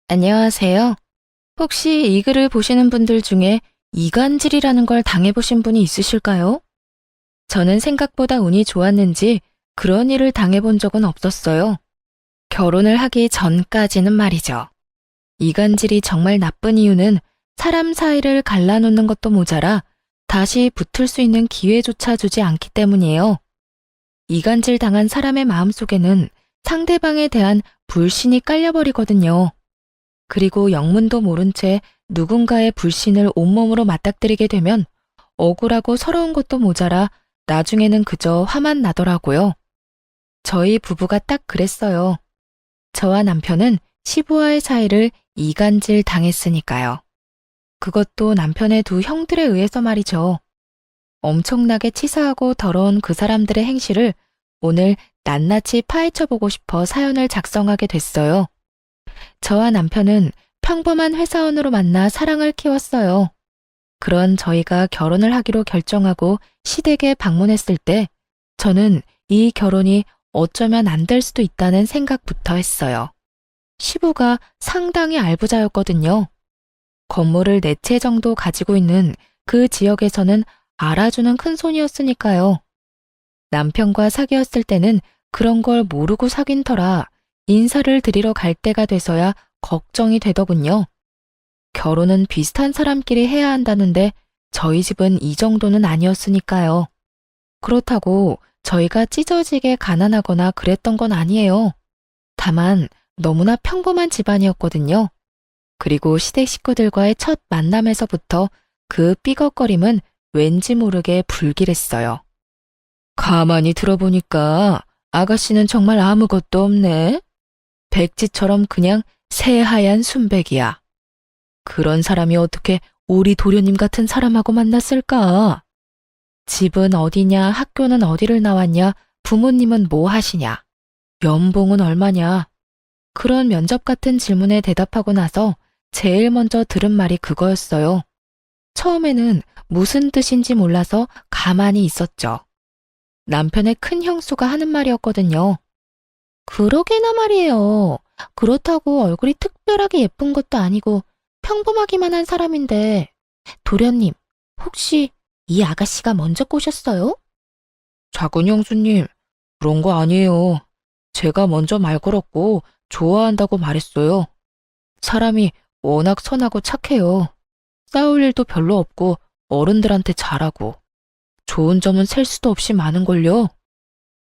안녕하세요. 혹시 이 글을 보시는 분들 중에 이간질이라는 걸 당해보신 분이 있으실까요? 저는 생각보다 운이 좋았는지 그런 일을 당해본 적은 없었어요. 결혼을 하기 전까지는 말이죠. 이간질이 정말 나쁜 이유는 사람 사이를 갈라놓는 것도 모자라 다시 붙을 수 있는 기회조차 주지 않기 때문이에요. 이간질 당한 사람의 마음속에는 상대방에 대한 불신이 깔려버리거든요. 그리고 영문도 모른 채 누군가의 불신을 온몸으로 맞닥뜨리게 되면 억울하고 서러운 것도 모자라 나중에는 그저 화만 나더라고요. 저희 부부가 딱 그랬어요. 저와 남편은 시부와의 사이를 이간질 당했으니까요. 그것도 남편의 두 형들에 의해서 말이죠. 엄청나게 치사하고 더러운 그 사람들의 행실을 오늘 낱낱이 파헤쳐보고 싶어 사연을 작성하게 됐어요. 저와 남편은 평범한 회사원으로 만나 사랑을 키웠어요. 그런 저희가 결혼을 하기로 결정하고 시댁에 방문했을 때 저는 이 결혼이 어쩌면 안 될 수도 있다는 생각부터 했어요. 시부가 상당히 알부자였거든요. 건물을 4채 정도 가지고 있는 그 지역에서는 알아주는 큰손이었으니까요. 남편과 사귀었을 때는 그런 걸 모르고 사귄 터라 인사를 드리러 갈 때가 돼서야 걱정이 되더군요. 결혼은 비슷한 사람끼리 해야 한다는데 저희 집은 이 정도는 아니었으니까요. 그렇다고 저희가 찢어지게 가난하거나 그랬던 건 아니에요. 다만 너무나 평범한 집안이었거든요. 그리고 시댁 식구들과의 첫 만남에서부터 그 삐걱거림은 왠지 모르게 불길했어요. 가만히 들어보니까 아가씨는 정말 아무것도 없네. 백지처럼 그냥 새하얀 순백이야. 그런 사람이 어떻게 우리 도련님 같은 사람하고 만났을까? 집은 어디냐, 학교는 어디를 나왔냐, 부모님은 뭐 하시냐, 연봉은 얼마냐. 그런 면접 같은 질문에 대답하고 나서 제일 먼저 들은 말이 그거였어요. 처음에는 무슨 뜻인지 몰라서 가만히 있었죠. 남편의 큰 형수가 하는 말이었거든요. 그러게나 말이에요. 그렇다고 얼굴이 특별하게 예쁜 것도 아니고 평범하기만 한 사람인데, 도련님, 혹시 이 아가씨가 먼저 꼬셨어요? 작은 형수님, 그런 거 아니에요. 제가 먼저 말 걸었고 좋아한다고 말했어요. 사람이 워낙 선하고 착해요. 싸울 일도 별로 없고 어른들한테 잘하고 좋은 점은 셀 수도 없이 많은걸요.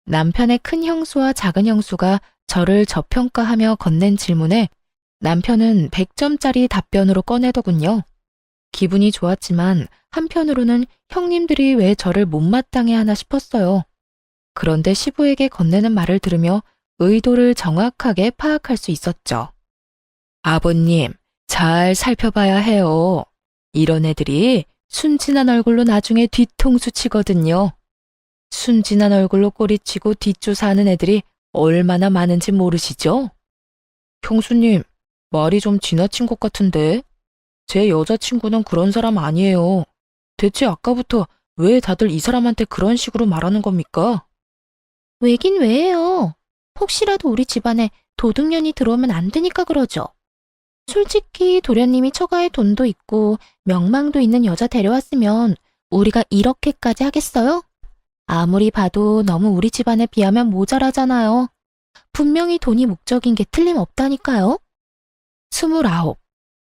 남편의 큰 형수와 작은 형수가 저를 저평가하며 건넨 질문에 남편은 100점짜리 답변으로 꺼내더군요. 기분이 좋았지만 한편으로는 형님들이 왜 저를 못마땅해 하나 싶었어요. 그런데 시부에게 건네는 말을 들으며 의도를 정확하게 파악할 수 있었죠. 아버님, 잘 살펴봐야 해요. 이런 애들이 순진한 얼굴로 나중에 뒤통수 치거든요. 순진한 얼굴로 꼬리치고 뒷조사하는 애들이 얼마나 많은지 모르시죠? 형수님, 말이 좀 지나친 것 같은데. 제 여자친구는 그런 사람 아니에요. 대체 아까부터 왜 다들 이 사람한테 그런 식으로 말하는 겁니까? 왜긴 왜요? 혹시라도 우리 집안에 도둑년이 들어오면 안 되니까 그러죠. 솔직히 도련님이 처가에 돈도 있고 명망도 있는 여자 데려왔으면 우리가 이렇게까지 하겠어요? 아무리 봐도 너무 우리 집안에 비하면 모자라잖아요. 분명히 돈이 목적인 게 틀림없다니까요. 29.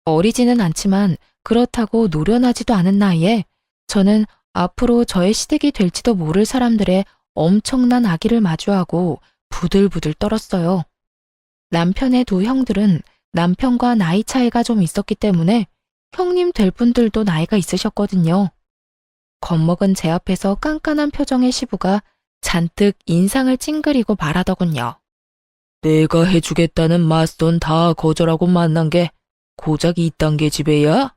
어리지는 않지만 그렇다고 노련하지도 않은 나이에 저는 앞으로 저의 시댁이 될지도 모를 사람들의 엄청난 악의를 마주하고 부들부들 떨었어요. 남편의 두 형들은 남편과 나이 차이가 좀 있었기 때문에 형님 될 분들도 나이가 있으셨거든요. 겁먹은 제 앞에서 깐깐한 표정의 시부가 잔뜩 인상을 찡그리고 말하더군요. 내가 해주겠다는 맞선 다 거절하고 만난 게 고작 이딴 게 집애야?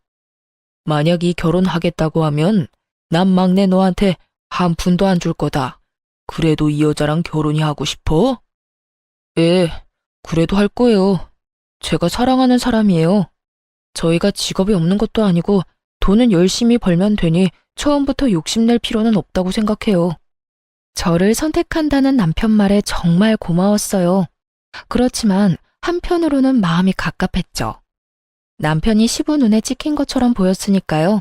만약 이 결혼하겠다고 하면 난 막내 너한테 한 푼도 안 줄 거다. 그래도 이 여자랑 결혼이 하고 싶어? 예, 그래도 할 거예요. 제가 사랑하는 사람이에요. 저희가 직업이 없는 것도 아니고 돈은 열심히 벌면 되니 처음부터 욕심낼 필요는 없다고 생각해요. 저를 선택한다는 남편 말에 정말 고마웠어요. 그렇지만 한편으로는 마음이 갑갑했죠. 남편이 시부 눈에 찍힌 것처럼 보였으니까요.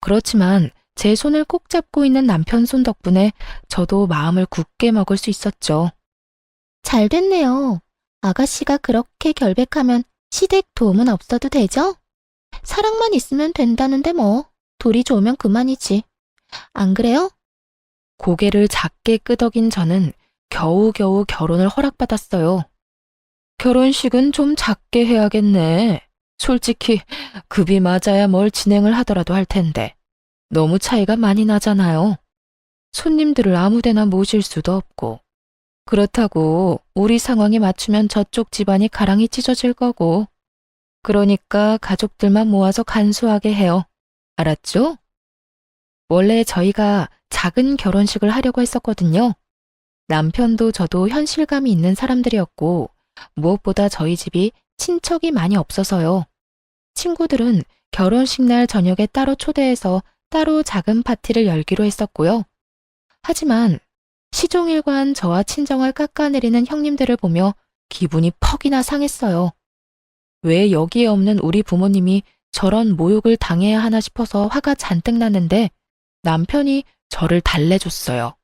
그렇지만 제 손을 꼭 잡고 있는 남편 손 덕분에 저도 마음을 굳게 먹을 수 있었죠. 잘 됐네요. 아가씨가 그렇게 결백하면 시댁 도움은 없어도 되죠? 사랑만 있으면 된다는데 뭐. 둘이 좋으면 그만이지. 안 그래요? 고개를 작게 끄덕인 저는 겨우겨우 결혼을 허락받았어요. 결혼식은 좀 작게 해야겠네. 솔직히 급이 맞아야 뭘 진행을 하더라도 할 텐데 너무 차이가 많이 나잖아요. 손님들을 아무데나 모실 수도 없고 그렇다고 우리 상황에 맞추면 저쪽 집안이 가랑이 찢어질 거고 그러니까 가족들만 모아서 간소하게 해요. 알았죠? 원래 저희가 작은 결혼식을 하려고 했었거든요. 남편도 저도 현실감이 있는 사람들이었고 무엇보다 저희 집이 친척이 많이 없어서요. 친구들은 결혼식 날 저녁에 따로 초대해서 따로 작은 파티를 열기로 했었고요. 하지만 시종일관 저와 친정을 깎아내리는 형님들을 보며 기분이 퍽이나 상했어요. 왜 여기에 없는 우리 부모님이 저런 모욕을 당해야 하나 싶어서 화가 잔뜩 났는데 남편이 저를 달래줬어요.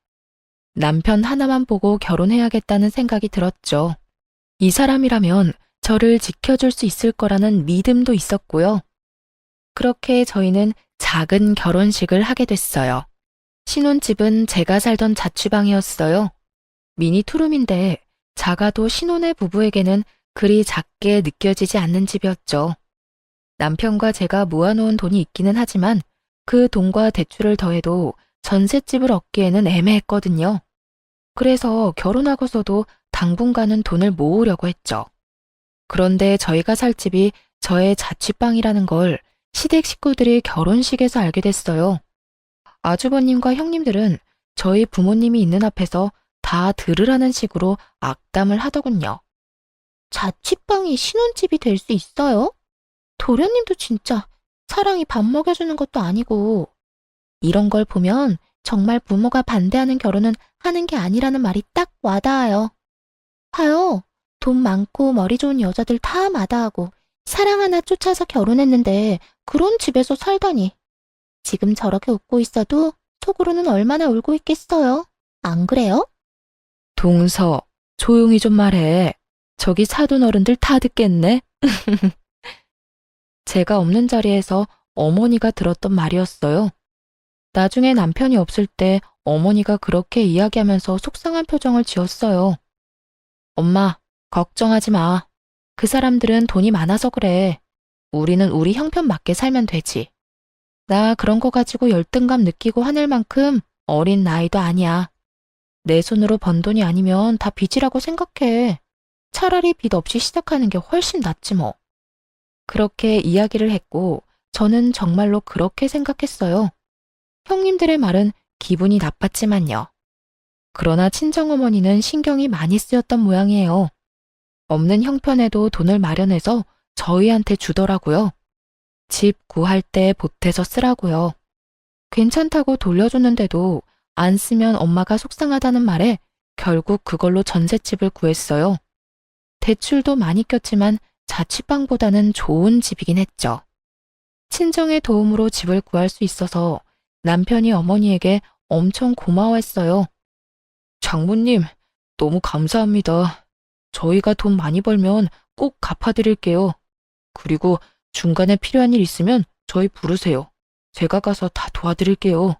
남편 하나만 보고 결혼해야겠다는 생각이 들었죠. 이 사람이라면 저를 지켜줄 수 있을 거라는 믿음도 있었고요. 그렇게 저희는 작은 결혼식을 하게 됐어요. 신혼집은 제가 살던 자취방이었어요. 미니 투룸인데 작아도 신혼의 부부에게는 그리 작게 느껴지지 않는 집이었죠. 남편과 제가 모아놓은 돈이 있기는 하지만 그 돈과 대출을 더해도 전셋집을 얻기에는 애매했거든요. 그래서 결혼하고서도 당분간은 돈을 모으려고 했죠. 그런데 저희가 살 집이 저의 자취방이라는 걸 시댁 식구들이 결혼식에서 알게 됐어요. 아주버님과 형님들은 저희 부모님이 있는 앞에서 다 들으라는 식으로 악담을 하더군요. 자취방이 신혼집이 될 수 있어요? 도련님도 진짜 사랑이 밥 먹여주는 것도 아니고. 이런 걸 보면 정말 부모가 반대하는 결혼은 하는 게 아니라는 말이 딱 와닿아요. 봐요. 돈 많고 머리 좋은 여자들 다 마다하고 사랑 하나 쫓아서 결혼했는데 그런 집에서 살다니. 지금 저렇게 웃고 있어도 속으로는 얼마나 울고 있겠어요. 안 그래요? 동서, 조용히 좀 말해. 저기 사돈 어른들 다 듣겠네. 제가 없는 자리에서 어머니가 들었던 말이었어요. 나중에 남편이 없을 때 어머니가 그렇게 이야기하면서 속상한 표정을 지었어요. 엄마, 걱정하지 마. 그 사람들은 돈이 많아서 그래. 우리는 우리 형편 맞게 살면 되지. 나 그런 거 가지고 열등감 느끼고 화낼 만큼 어린 나이도 아니야. 내 손으로 번 돈이 아니면 다 빚이라고 생각해. 차라리 빚 없이 시작하는 게 훨씬 낫지 뭐. 그렇게 이야기를 했고 저는 정말로 그렇게 생각했어요. 형님들의 말은 기분이 나빴지만요. 그러나 친정어머니는 신경이 많이 쓰였던 모양이에요. 없는 형편에도 돈을 마련해서 저희한테 주더라고요. 집 구할 때 보태서 쓰라고요. 괜찮다고 돌려줬는데도 안 쓰면 엄마가 속상하다는 말에 결국 그걸로 전셋집을 구했어요. 대출도 많이 꼈지만 자취방보다는 좋은 집이긴 했죠. 친정의 도움으로 집을 구할 수 있어서 남편이 어머니에게 엄청 고마워했어요. 장모님, 너무 감사합니다. 저희가 돈 많이 벌면 꼭 갚아드릴게요. 그리고 중간에 필요한 일 있으면 저희 부르세요. 제가 가서 다 도와드릴게요.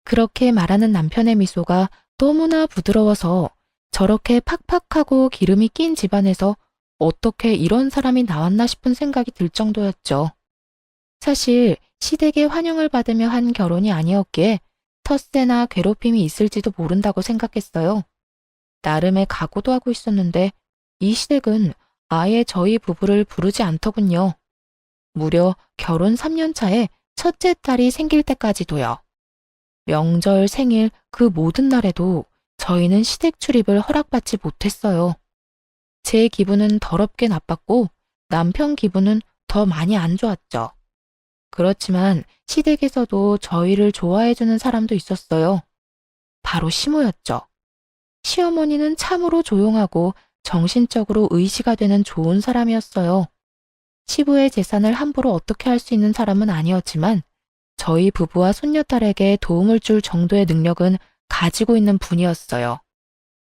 그렇게 말하는 남편의 미소가 너무나 부드러워서 저렇게 팍팍하고 기름이 낀 집안에서 어떻게 이런 사람이 나왔나 싶은 생각이 들 정도였죠. 사실 시댁의 환영을 받으며 한 결혼이 아니었기에 텃세나 괴롭힘이 있을지도 모른다고 생각했어요. 나름의 각오도 하고 있었는데 이 시댁은 아예 저희 부부를 부르지 않더군요. 무려 결혼 3년 차에 첫째 딸이 생길 때까지도요. 명절, 생일 그 모든 날에도 저희는 시댁 출입을 허락받지 못했어요. 제 기분은 더럽게 나빴고 남편 기분은 더 많이 안 좋았죠. 그렇지만 시댁에서도 저희를 좋아해주는 사람도 있었어요. 바로 시모였죠. 시어머니는 참으로 조용하고 정신적으로 의지가 되는 좋은 사람이었어요. 시부의 재산을 함부로 어떻게 할 수 있는 사람은 아니었지만 저희 부부와 손녀딸에게 도움을 줄 정도의 능력은 가지고 있는 분이었어요.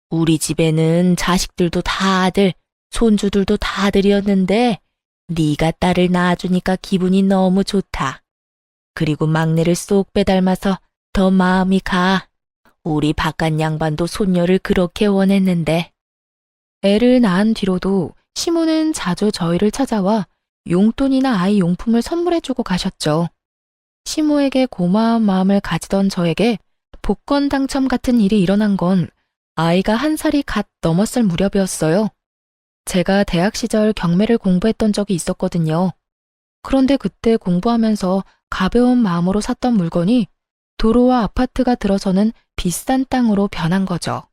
우리 집에는 자식들도 다 아들, 손주들도 다 아들이었는데 네가 딸을 낳아주니까 기분이 너무 좋다. 그리고 막내를 쏙 빼닮아서 더 마음이 가. 우리 바깥 양반도 손녀를 그렇게 원했는데. 애를 낳은 뒤로도 시모는 자주 저희를 찾아와 용돈이나 아이 용품을 선물해주고 가셨죠. 시모에게 고마운 마음을 가지던 저에게 복권 당첨 같은 일이 일어난 건 아이가 1살이 갓 넘었을 무렵이었어요. 제가 대학 시절 경매를 공부했던 적이 있었거든요. 그런데 그때 공부하면서 가벼운 마음으로 샀던 물건이 도로와 아파트가 들어서는 비싼 땅으로 변한 거죠.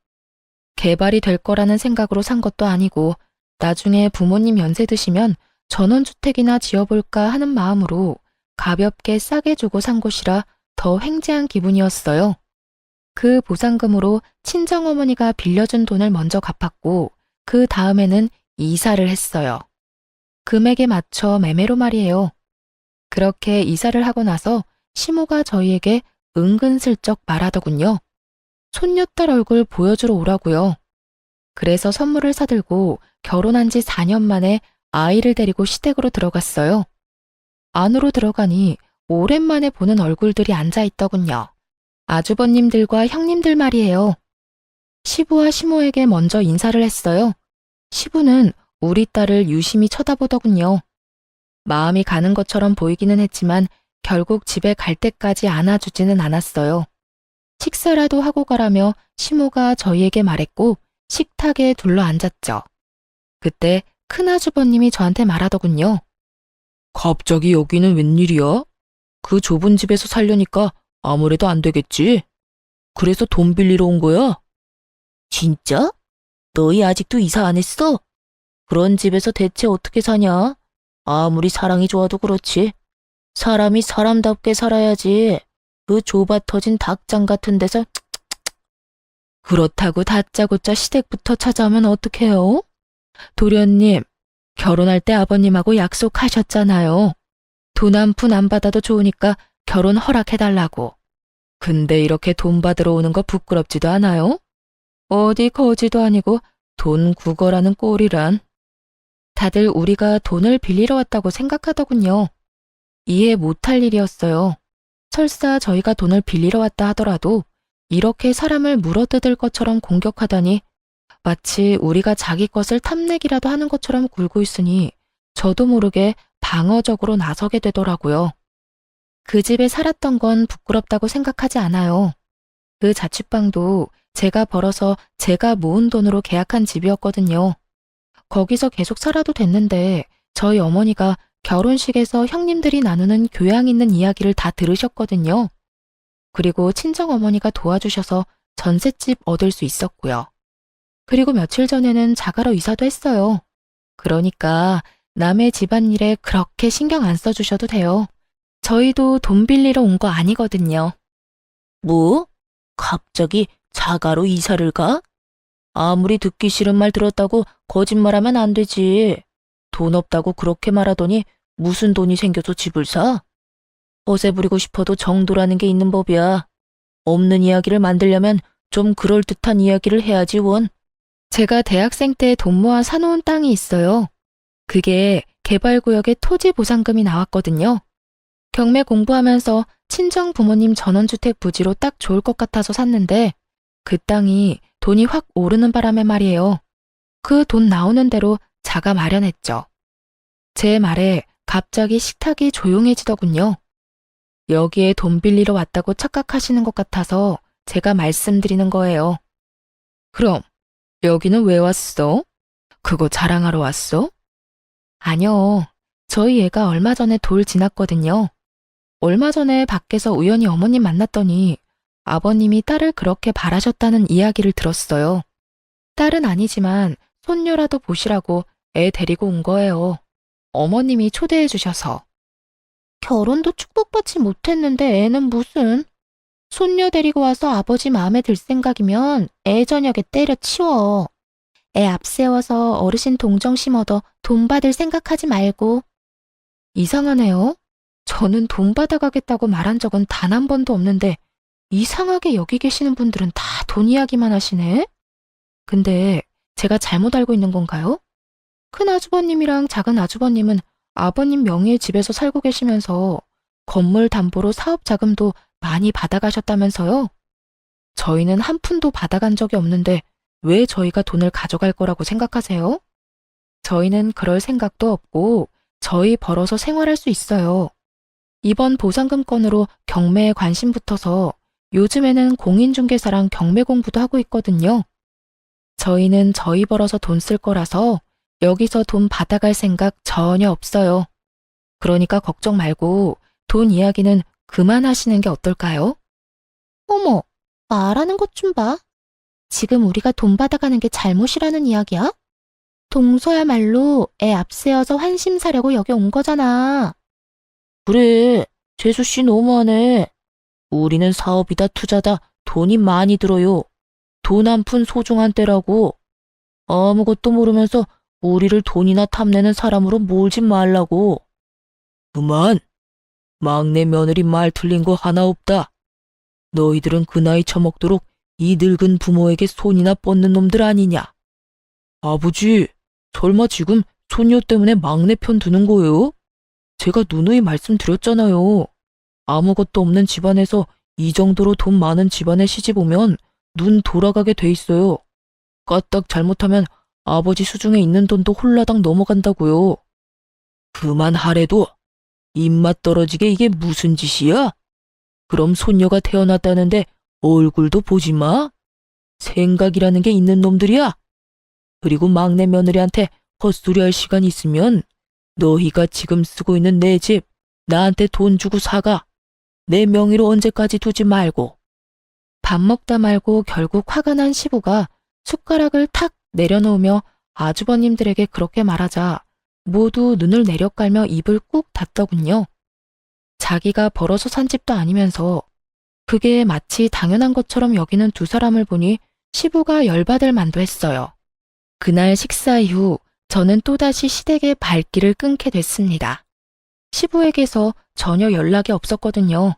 개발이 될 거라는 생각으로 산 것도 아니고 나중에 부모님 연세 드시면 전원주택이나 지어볼까 하는 마음으로 가볍게 싸게 주고 산 곳이라 더 횡재한 기분이었어요. 그 보상금으로 친정어머니가 빌려준 돈을 먼저 갚았고 그 다음에는 이사를 했어요. 금액에 맞춰 매매로 말이에요. 그렇게 이사를 하고 나서 시모가 저희에게 은근슬쩍 말하더군요. 손녀딸 얼굴 보여주러 오라고요. 그래서 선물을 사들고 결혼한 지 4년 만에 아이를 데리고 시댁으로 들어갔어요. 안으로 들어가니 오랜만에 보는 얼굴들이 앉아있더군요. 아주버님들과 형님들 말이에요. 시부와 시모에게 먼저 인사를 했어요. 시부는 우리 딸을 유심히 쳐다보더군요. 마음이 가는 것처럼 보이기는 했지만 결국 집에 갈 때까지 안아주지는 않았어요. 식사라도 하고 가라며 시모가 저희에게 말했고 식탁에 둘러앉았죠. 그때 큰아주버님이 저한테 말하더군요. 갑자기 여기는 웬일이야? 그 좁은 집에서 살려니까 아무래도 안 되겠지. 그래서 돈 빌리러 온 거야? 진짜? 너희 아직도 이사 안 했어? 그런 집에서 대체 어떻게 사냐? 아무리 사랑이 좋아도 그렇지. 사람이 사람답게 살아야지. 그 좁아 터진 닭장 같은 데서 그렇다고 다짜고짜 시댁부터 찾아오면 어떡해요? 도련님, 결혼할 때 아버님하고 약속하셨잖아요. 돈 한 푼 안 받아도 좋으니까 결혼 허락해달라고. 근데 이렇게 돈 받으러 오는 거 부끄럽지도 않아요? 어디 거지도 아니고 돈 구걸하는 꼴이란. 다들 우리가 돈을 빌리러 왔다고 생각하더군요. 이해 못할 일이었어요. 설사 저희가 돈을 빌리러 왔다 하더라도 이렇게 사람을 물어뜯을 것처럼 공격하다니 마치 우리가 자기 것을 탐내기라도 하는 것처럼 굴고 있으니 저도 모르게 방어적으로 나서게 되더라고요. 그 집에 살았던 건 부끄럽다고 생각하지 않아요. 그 자취방도 제가 벌어서 제가 모은 돈으로 계약한 집이었거든요. 거기서 계속 살아도 됐는데 저희 어머니가 결혼식에서 형님들이 나누는 교양 있는 이야기를 다 들으셨거든요. 그리고 친정어머니가 도와주셔서 전셋집 얻을 수 있었고요. 그리고 며칠 전에는 자가로 이사도 했어요. 그러니까 남의 집안일에 그렇게 신경 안 써주셔도 돼요. 저희도 돈 빌리러 온 거 아니거든요. 뭐? 갑자기 자가로 이사를 가? 아무리 듣기 싫은 말 들었다고 거짓말하면 안 되지. 돈 없다고 그렇게 말하더니 무슨 돈이 생겨서 집을 사? 허세 부리고 싶어도 정도라는 게 있는 법이야. 없는 이야기를 만들려면 좀 그럴듯한 이야기를 해야지 원. 제가 대학생 때 돈 모아 사놓은 땅이 있어요. 그게 개발구역에 토지 보상금이 나왔거든요. 경매 공부하면서 친정 부모님 전원주택 부지로 딱 좋을 것 같아서 샀는데 그 땅이 돈이 확 오르는 바람에 말이에요. 그 돈 나오는 대로 자가 마련했죠. 제 말에 갑자기 식탁이 조용해지더군요. 여기에 돈 빌리러 왔다고 착각하시는 것 같아서 제가 말씀드리는 거예요. 그럼 여기는 왜 왔어? 그거 자랑하러 왔어? 아니요. 저희 애가 얼마 전에 돌 지났거든요. 얼마 전에 밖에서 우연히 어머님 만났더니 아버님이 딸을 그렇게 바라셨다는 이야기를 들었어요. 딸은 아니지만 손녀라도 보시라고 애 데리고 온 거예요. 어머님이 초대해 주셔서. 결혼도 축복받지 못했는데 애는 무슨. 손녀 데리고 와서 아버지 마음에 들 생각이면 애 저녁에 때려치워. 애 앞세워서 어르신 동정심 얻어 돈 받을 생각하지 말고. 이상하네요. 저는 돈 받아가겠다고 말한 적은 단 한 번도 없는데 이상하게 여기 계시는 분들은 다 돈 이야기만 하시네. 근데 제가 잘못 알고 있는 건가요? 큰 아주버님이랑 작은 아주버님은 아버님 명의의 집에서 살고 계시면서 건물 담보로 사업 자금도 많이 받아가셨다면서요? 저희는 한 푼도 받아간 적이 없는데 왜 저희가 돈을 가져갈 거라고 생각하세요? 저희는 그럴 생각도 없고 저희 벌어서 생활할 수 있어요. 이번 보상금 건으로 경매에 관심 붙어서 요즘에는 공인중개사랑 경매 공부도 하고 있거든요. 저희는 저희 벌어서 돈 쓸 거라서 여기서 돈 받아갈 생각 전혀 없어요. 그러니까 걱정 말고 돈 이야기는 그만하시는 게 어떨까요? 어머, 말하는 것 좀 봐. 지금 우리가 돈 받아가는 게 잘못이라는 이야기야? 동서야말로 애 앞세워서 환심 사려고 여기 온 거잖아. 그래, 재수씨 너무하네. 우리는 사업이다 투자다 돈이 많이 들어요. 돈 한 푼 소중한 때라고. 아무것도 모르면서 우리를 돈이나 탐내는 사람으로 몰지 말라고. 그만. 막내 며느리 말 틀린 거 하나 없다. 너희들은 그 나이 처먹도록 이 늙은 부모에게 손이나 뻗는 놈들 아니냐. 아버지, 설마 지금 손녀 때문에 막내 편 드는 거예요? 제가 누누이 말씀드렸잖아요. 아무것도 없는 집안에서 이 정도로 돈 많은 집안에 시집 오면 눈 돌아가게 돼 있어요. 까딱 잘못하면 아버지 수중에 있는 돈도 홀라당 넘어간다고요. 그만하래도 입맛 떨어지게 이게 무슨 짓이야? 그럼 손녀가 태어났다는데 얼굴도 보지 마? 생각이라는 게 있는 놈들이야? 그리고 막내 며느리한테 헛소리할 시간 있으면 너희가 지금 쓰고 있는 내 집 나한테 돈 주고 사가. 내 명의로 언제까지 두지 말고. 밥 먹다 말고 결국 화가 난 시부가 숟가락을 탁 내려놓으며 아주버님들에게 그렇게 말하자 모두 눈을 내려깔며 입을 꾹 닫더군요. 자기가 벌어서 산 집도 아니면서 그게 마치 당연한 것처럼 여기는 두 사람을 보니 시부가 열받을 만도 했어요. 그날 식사 이후 저는 또다시 시댁의 발길을 끊게 됐습니다. 시부에게서 전혀 연락이 없었거든요.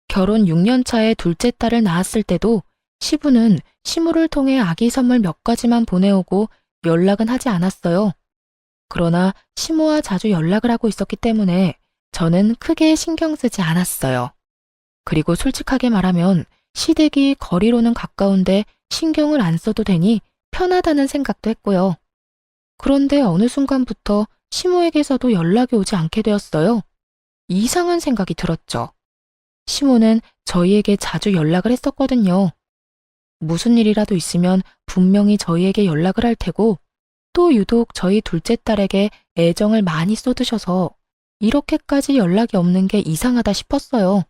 결혼 6년 차에 둘째 딸을 낳았을 때도 시부는 시무를 통해 아기 선물 몇 가지만 보내오고 연락은 하지 않았어요. 그러나 시모와 자주 연락을 하고 있었기 때문에 저는 크게 신경 쓰지 않았어요. 그리고 솔직하게 말하면 시댁이 거리로는 가까운데 신경을 안 써도 되니 편하다는 생각도 했고요. 그런데 어느 순간부터 시모에게서도 연락이 오지 않게 되었어요. 이상한 생각이 들었죠. 시모는 저희에게 자주 연락을 했었거든요. 무슨 일이라도 있으면 분명히 저희에게 연락을 할 테고 또 유독 저희 둘째 딸에게 애정을 많이 쏟으셔서 이렇게까지 연락이 없는 게 이상하다 싶었어요.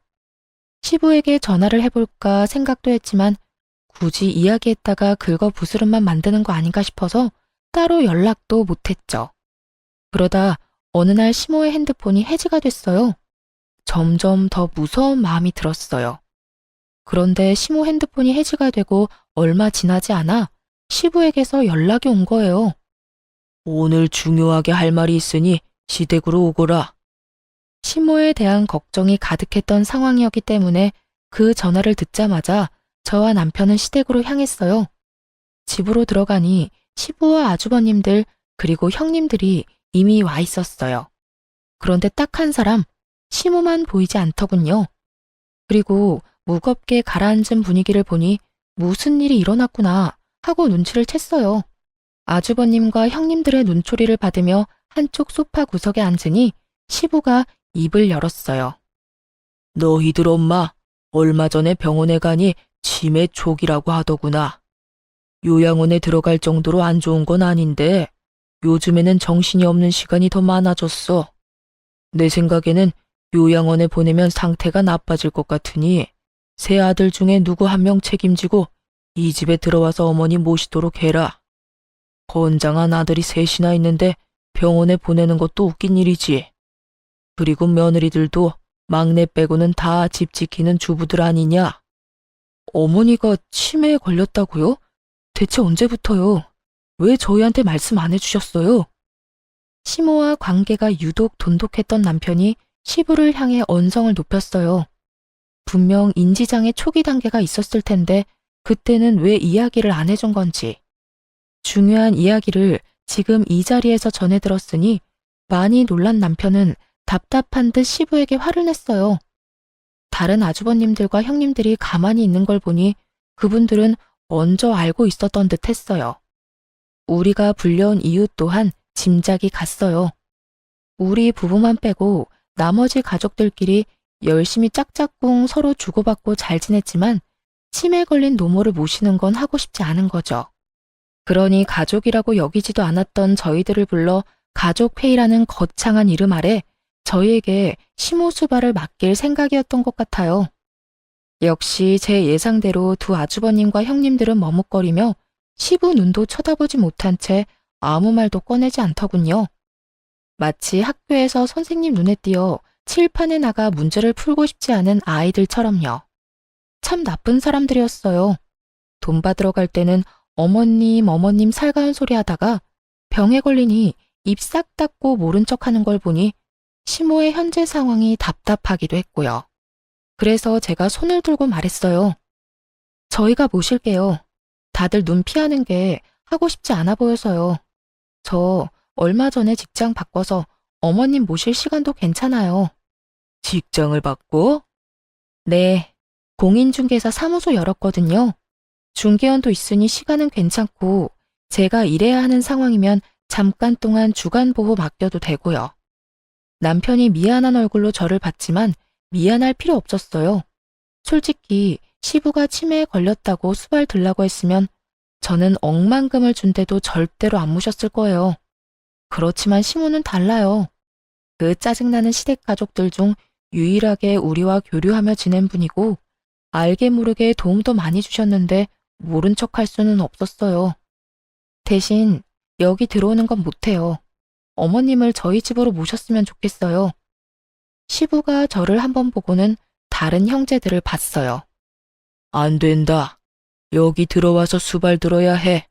시부에게 전화를 해볼까 생각도 했지만 굳이 이야기했다가 긁어부스럼만 만드는 거 아닌가 싶어서 따로 연락도 못했죠. 그러다 어느 날 시모의 핸드폰이 해지가 됐어요. 점점 더 무서운 마음이 들었어요. 그런데 시모 핸드폰이 해지가 되고 얼마 지나지 않아 시부에게서 연락이 온 거예요. 오늘 중요하게 할 말이 있으니 시댁으로 오거라. 시모에 대한 걱정이 가득했던 상황이었기 때문에 그 전화를 듣자마자 저와 남편은 시댁으로 향했어요. 집으로 들어가니 시부와 아주버님들 그리고 형님들이 이미 와 있었어요. 그런데 딱 한 사람, 시모만 보이지 않더군요. 그리고 무겁게 가라앉은 분위기를 보니 무슨 일이 일어났구나 하고 눈치를 챘어요. 아주버님과 형님들의 눈초리를 받으며 한쪽 소파 구석에 앉으니 시부가 입을 열었어요. 너희들 엄마 얼마 전에 병원에 가니 치매 초기라고 하더구나. 요양원에 들어갈 정도로 안 좋은 건 아닌데 요즘에는 정신이 없는 시간이 더 많아졌어. 내 생각에는 요양원에 보내면 상태가 나빠질 것 같으니 세 아들 중에 누구 한 명 책임지고 이 집에 들어와서 어머니 모시도록 해라. 건장한 아들이 셋이나 있는데 병원에 보내는 것도 웃긴 일이지. 그리고 며느리들도 막내 빼고는 다 집 지키는 주부들 아니냐. 어머니가 치매에 걸렸다고요? 대체 언제부터요? 왜 저희한테 말씀 안 해주셨어요? 시모와 관계가 유독 돈독했던 남편이 시부를 향해 언성을 높였어요. 분명 인지장애 초기 단계가 있었을 텐데 그때는 왜 이야기를 안 해준 건지. 중요한 이야기를 지금 이 자리에서 전해 들었으니 많이 놀란 남편은 답답한 듯 시부에게 화를 냈어요. 다른 아주버님들과 형님들이 가만히 있는 걸 보니 그분들은 먼저 알고 있었던 듯 했어요. 우리가 불려온 이유 또한 짐작이 갔어요. 우리 부부만 빼고 나머지 가족들끼리 열심히 짝짝꿍 서로 주고받고 잘 지냈지만 치매 걸린 노모를 모시는 건 하고 싶지 않은 거죠. 그러니 가족이라고 여기지도 않았던 저희들을 불러 가족회의라는 거창한 이름 아래 저희에게 시모수발을 맡길 생각이었던 것 같아요. 역시 제 예상대로 두 아주버님과 형님들은 머뭇거리며 시부 눈도 쳐다보지 못한 채 아무 말도 꺼내지 않더군요. 마치 학교에서 선생님 눈에 띄어 칠판에 나가 문제를 풀고 싶지 않은 아이들처럼요. 참 나쁜 사람들이었어요. 돈 받으러 갈 때는 어머님 살가운 소리 하다가 병에 걸리니 입 싹 닫고 모른 척하는 걸 보니 시모의 현재 상황이 답답하기도 했고요. 그래서 제가 손을 들고 말했어요. 저희가 모실게요. 다들 눈 피하는 게 하고 싶지 않아 보여서요. 저 얼마 전에 직장 바꿔서 어머님 모실 시간도 괜찮아요. 직장을 바꿔? 네, 공인중개사 사무소 열었거든요. 중개원도 있으니 시간은 괜찮고 제가 일해야 하는 상황이면 잠깐 동안 주간보호 맡겨도 되고요. 남편이 미안한 얼굴로 저를 봤지만 미안할 필요 없었어요. 솔직히 시부가 치매에 걸렸다고 수발 들라고 했으면 저는 억만금을 준대도 절대로 안 모셨을 거예요. 그렇지만 시모는 달라요. 그 짜증나는 시댁 가족들 중 유일하게 우리와 교류하며 지낸 분이고 알게 모르게 도움도 많이 주셨는데 모른 척할 수는 없었어요. 대신 여기 들어오는 건 못해요. 어머님을 저희 집으로 모셨으면 좋겠어요. 시부가 저를 한번 보고는 다른 형제들을 봤어요. 안 된다. 여기 들어와서 수발 들어야 해.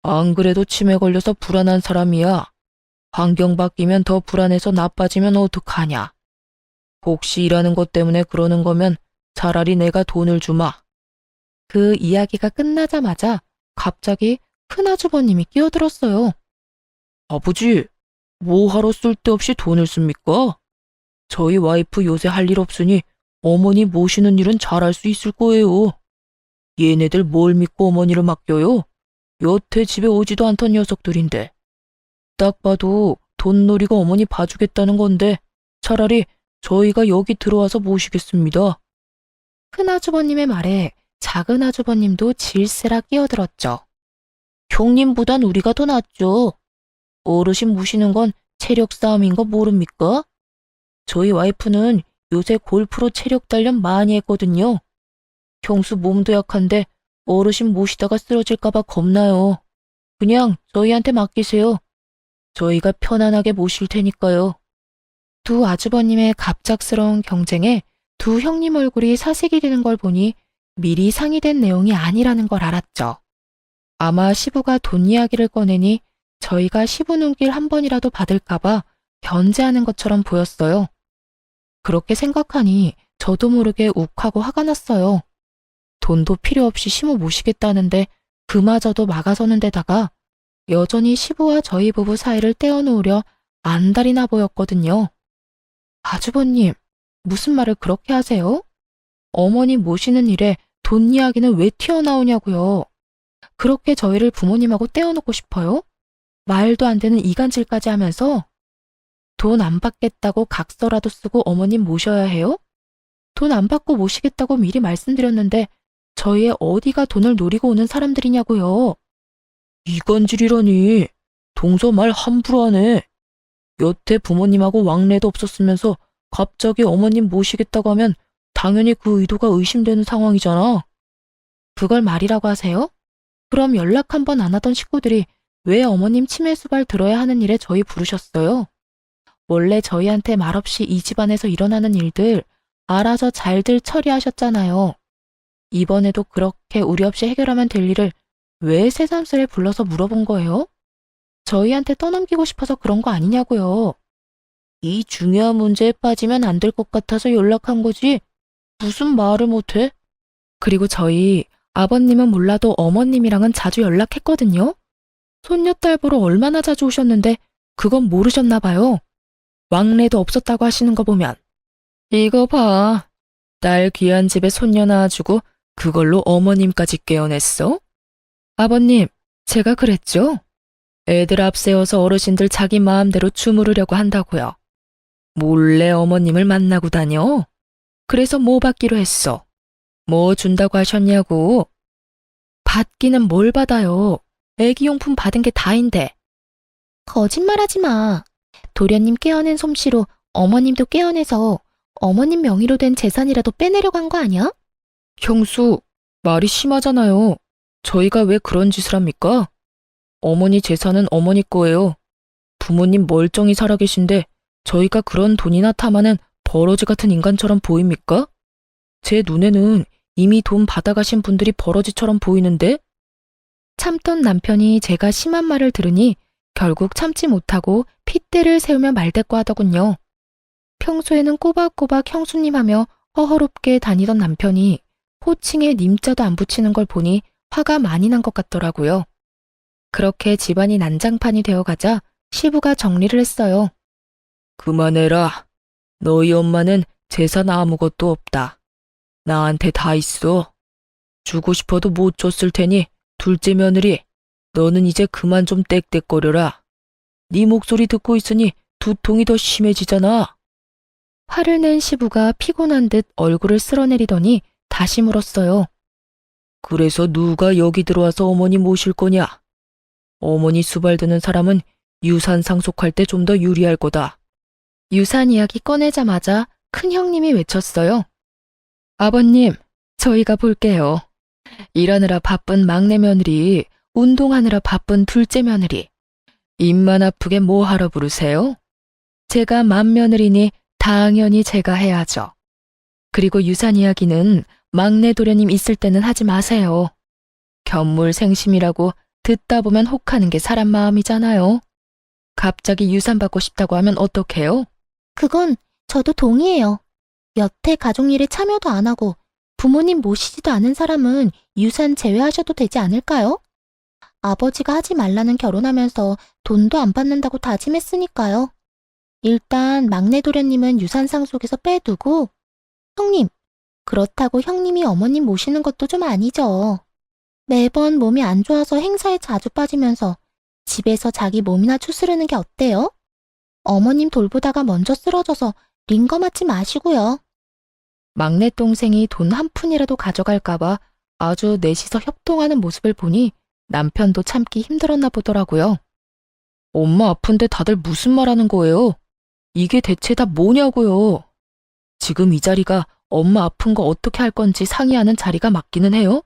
안 그래도 치매 걸려서 불안한 사람이야. 환경 바뀌면 더 불안해서 나빠지면 어떡하냐. 혹시 일하는 것 때문에 그러는 거면 차라리 내가 돈을 주마. 그 이야기가 끝나자마자 갑자기 큰아주버님이 끼어들었어요. 아버지, 뭐하러 쓸데없이 돈을 씁니까? 저희 와이프 요새 할 일 없으니 어머니 모시는 일은 잘할 수 있을 거예요. 얘네들 뭘 믿고 어머니를 맡겨요? 여태 집에 오지도 않던 녀석들인데. 딱 봐도 돈 노리고 어머니 봐주겠다는 건데 차라리 저희가 여기 들어와서 모시겠습니다. 큰아주버님의 말에 작은아주버님도 질세라 끼어들었죠. 형님보단 우리가 더 낫죠. 어르신 모시는 건 체력 싸움인 거 모릅니까? 저희 와이프는 요새 골프로 체력 단련 많이 했거든요. 형수 몸도 약한데 어르신 모시다가 쓰러질까봐 겁나요. 그냥 저희한테 맡기세요. 저희가 편안하게 모실 테니까요. 두 아주버님의 갑작스러운 경쟁에 두 형님 얼굴이 사색이 되는 걸 보니 미리 상의된 내용이 아니라는 걸 알았죠. 아마 시부가 돈 이야기를 꺼내니 저희가 시부 눈길 한 번이라도 받을까봐 견제하는 것처럼 보였어요. 그렇게 생각하니 저도 모르게 욱하고 화가 났어요. 돈도 필요 없이 시모 모시겠다는데 그마저도 막아서는 데다가 여전히 시부와 저희 부부 사이를 떼어놓으려 안달이나 보였거든요. 아주버님, 무슨 말을 그렇게 하세요? 어머니 모시는 일에 돈 이야기는 왜 튀어나오냐고요. 그렇게 저희를 부모님하고 떼어놓고 싶어요? 말도 안 되는 이간질까지 하면서 돈 안 받겠다고 각서라도 쓰고 어머님 모셔야 해요? 돈 안 받고 모시겠다고 미리 말씀드렸는데 저희의 어디가 돈을 노리고 오는 사람들이냐고요. 이간질이라니. 동서 말 함부로 하네. 여태 부모님하고 왕래도 없었으면서 갑자기 어머님 모시겠다고 하면 당연히 그 의도가 의심되는 상황이잖아. 그걸 말이라고 하세요? 그럼 연락 한 번 안 하던 식구들이 왜 어머님 치매 수발 들어야 하는 일에 저희 부르셨어요? 원래 저희한테 말없이 이 집안에서 일어나는 일들 알아서 잘들 처리하셨잖아요. 이번에도 그렇게 우리 없이 해결하면 될 일을 왜 새삼스레 불러서 물어본 거예요? 저희한테 떠넘기고 싶어서 그런 거 아니냐고요. 이 중요한 문제에 빠지면 안 될 것 같아서 연락한 거지. 무슨 말을 못해? 그리고 저희 아버님은 몰라도 어머님이랑은 자주 연락했거든요. 손녀딸 보러 얼마나 자주 오셨는데 그건 모르셨나 봐요. 왕래도 없었다고 하시는 거 보면. 이거 봐. 딸 귀한 집에 손녀 낳아주고 그걸로 어머님까지 깨어냈어? 아버님, 제가 그랬죠? 애들 앞세워서 어르신들 자기 마음대로 주무르려고 한다고요. 몰래 어머님을 만나고 다녀? 그래서 뭐 받기로 했어? 뭐 준다고 하셨냐고? 받기는 뭘 받아요? 애기용품 받은 게 다인데. 거짓말하지 마. 도련님 깨어낸 솜씨로 어머님도 깨어내서 어머님 명의로 된 재산이라도 빼내려고 한 거 아니야? 형수, 말이 심하잖아요. 저희가 왜 그런 짓을 합니까? 어머니 재산은 어머니 거예요. 부모님 멀쩡히 살아계신데 저희가 그런 돈이나 탐하는 버러지 같은 인간처럼 보입니까? 제 눈에는 이미 돈 받아가신 분들이 버러지처럼 보이는데? 참던 남편이 제가 심한 말을 들으니 결국 참지 못하고 핏대를 세우며 말대꾸하더군요. 평소에는 꼬박꼬박 형수님 하며 허허롭게 다니던 남편이 호칭에 님자도 안 붙이는 걸 보니 화가 많이 난 것 같더라고요. 그렇게 집안이 난장판이 되어가자 시부가 정리를 했어요. 그만해라. 너희 엄마는 재산 아무것도 없다. 나한테 다 있어. 주고 싶어도 못 줬을 테니 둘째 며느리, 너는 이제 그만 좀 떽떽거려라. 네 목소리 듣고 있으니 두통이 더 심해지잖아. 화를 낸 시부가 피곤한 듯 얼굴을 쓸어내리더니 다시 물었어요. 그래서 누가 여기 들어와서 어머니 모실 거냐? 어머니 수발 드는 사람은 유산 상속할 때 좀 더 유리할 거다. 유산 이야기 꺼내자마자 큰 형님이 외쳤어요. 아버님, 저희가 볼게요. 일하느라 바쁜 막내 며느리, 운동하느라 바쁜 둘째 며느리. 입만 아프게 뭐 하러 부르세요? 제가 맏며느리니 당연히 제가 해야죠. 그리고 유산 이야기는 막내 도련님 있을 때는 하지 마세요. 견물생심이라고 듣다 보면 혹하는 게 사람 마음이잖아요. 갑자기 유산 받고 싶다고 하면 어떡해요? 그건 저도 동의해요. 여태 가족 일에 참여도 안 하고 부모님 모시지도 않은 사람은 유산 제외하셔도 되지 않을까요? 아버지가 하지 말라는 결혼하면서 돈도 안 받는다고 다짐했으니까요. 일단 막내 도련님은 유산 상속에서 빼두고 형님, 그렇다고 형님이 어머님 모시는 것도 좀 아니죠. 매번 몸이 안 좋아서 행사에 자주 빠지면서 집에서 자기 몸이나 추스르는 게 어때요? 어머님 돌보다가 먼저 쓰러져서 링거 맞지 마시고요. 막내 동생이 돈 한 푼이라도 가져갈까봐 아주 넷이서 협동하는 모습을 보니 남편도 참기 힘들었나 보더라고요. 엄마 아픈데 다들 무슨 말 하는 거예요? 이게 대체 다 뭐냐고요? 지금 이 자리가 엄마 아픈 거 어떻게 할 건지 상의하는 자리가 맞기는 해요?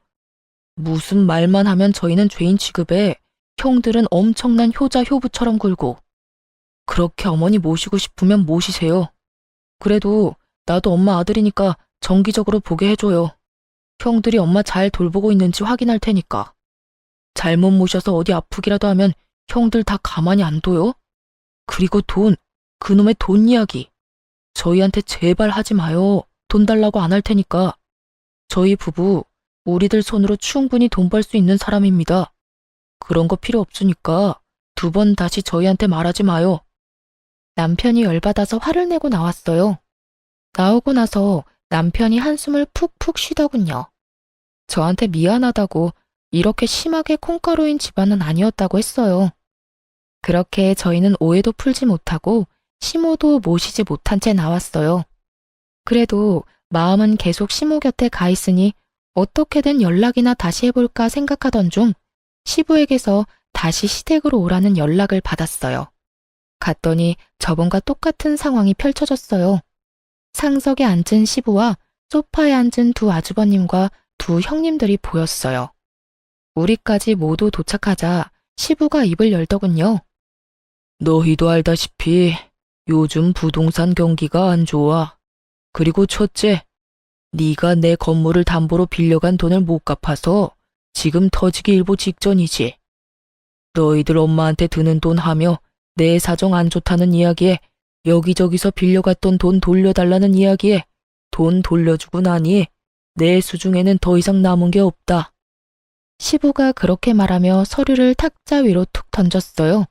무슨 말만 하면 저희는 죄인 취급에 형들은 엄청난 효자 효부처럼 굴고. 그렇게 어머니 모시고 싶으면 모시세요. 그래도 나도 엄마 아들이니까 정기적으로 보게 해줘요. 형들이 엄마 잘 돌보고 있는지 확인할 테니까. 잘못 모셔서 어디 아프기라도 하면 형들 다 가만히 안 둬요? 그리고 돈, 그놈의 돈 이야기. 저희한테 제발 하지 마요. 돈 달라고 안 할 테니까. 저희 부부, 우리들 손으로 충분히 돈 벌 수 있는 사람입니다. 그런 거 필요 없으니까 2번 다시 저희한테 말하지 마요. 남편이 열받아서 화를 내고 나왔어요. 나오고 나서 남편이 한숨을 푹푹 쉬더군요. 저한테 미안하다고 이렇게 심하게 콩가루인 집안은 아니었다고 했어요. 그렇게 저희는 오해도 풀지 못하고 시모도 모시지 못한 채 나왔어요. 그래도 마음은 계속 시모 곁에 가 있으니 어떻게든 연락이나 다시 해볼까 생각하던 중 시부에게서 다시 시댁으로 오라는 연락을 받았어요. 갔더니 저번과 똑같은 상황이 펼쳐졌어요. 상석에 앉은 시부와 소파에 앉은 2 아주버님과 2 형님들이 보였어요. 우리까지 모두 도착하자 시부가 입을 열더군요. 너희도 알다시피 요즘 부동산 경기가 안 좋아. 그리고 첫째, 네가 내 건물을 담보로 빌려간 돈을 못 갚아서 지금 터지기 일보 직전이지. 너희들 엄마한테 드는 돈 하며 내 사정 안 좋다는 이야기에 여기저기서 빌려갔던 돈 돌려달라는 이야기에 돈 돌려주고 나니 내 수중에는 더 이상 남은 게 없다. 시부가 그렇게 말하며 서류를 탁자 위로 툭 던졌어요.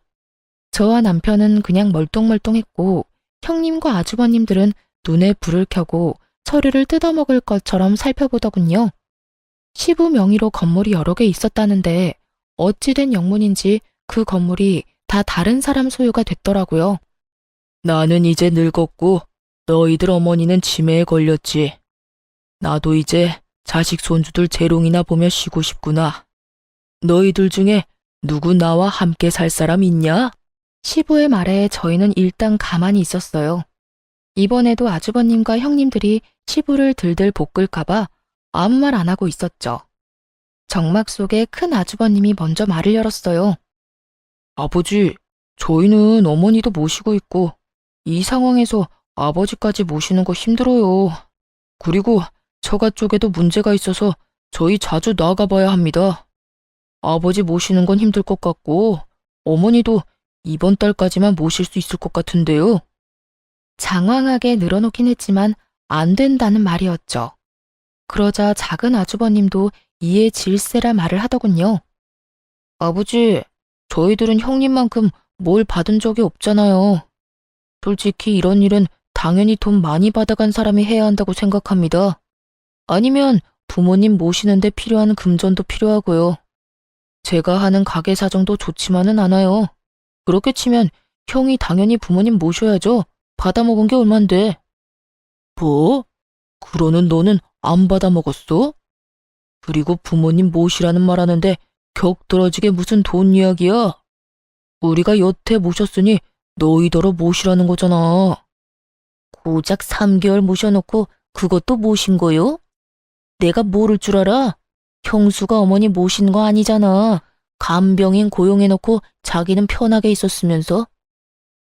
저와 남편은 그냥 멀뚱멀뚱했고 형님과 아주버님들은 눈에 불을 켜고 서류를 뜯어먹을 것처럼 살펴보더군요. 시부 명의로 건물이 여러 개 있었다는데 어찌된 영문인지 그 건물이 다 다른 사람 소유가 됐더라고요. 나는 이제 늙었고 너희들 어머니는 치매에 걸렸지. 나도 이제 자식 손주들 재롱이나 보며 쉬고 싶구나. 너희들 중에 누구 나와 함께 살 사람 있냐? 시부의 말에 저희는 일단 가만히 있었어요. 이번에도 아주버님과 형님들이 시부를 들들 볶을까봐 아무 말 안 하고 있었죠. 정막 속에 큰 아주버님이 먼저 말을 열었어요. 아버지, 저희는 어머니도 모시고 있고 이 상황에서 아버지까지 모시는 거 힘들어요. 그리고 처가 쪽에도 문제가 있어서 저희 자주 나가봐야 합니다. 아버지 모시는 건 힘들 것 같고 어머니도 이번 달까지만 모실 수 있을 것 같은데요. 장황하게 늘어놓긴 했지만 안 된다는 말이었죠. 그러자 작은 아주버님도 이에 질세라 말을 하더군요. 아버지, 저희들은 형님만큼 뭘 받은 적이 없잖아요. 솔직히 이런 일은 당연히 돈 많이 받아간 사람이 해야 한다고 생각합니다. 아니면 부모님 모시는데 필요한 금전도 필요하고요. 제가 하는 가게 사정도 좋지만은 않아요. 그렇게 치면 형이 당연히 부모님 모셔야죠. 받아먹은 게 얼만데. 뭐? 그러는 너는 안 받아먹었어? 그리고 부모님 모시라는 말 하는데 격떨어지게 무슨 돈 이야기야? 우리가 여태 모셨으니 너희더러 모시라는 거잖아. 고작 3개월 모셔놓고 그것도 모신 거요? 내가 모를 줄 알아? 형수가 어머니 모신 거 아니잖아. 간병인 고용해놓고 자기는 편하게 있었으면서.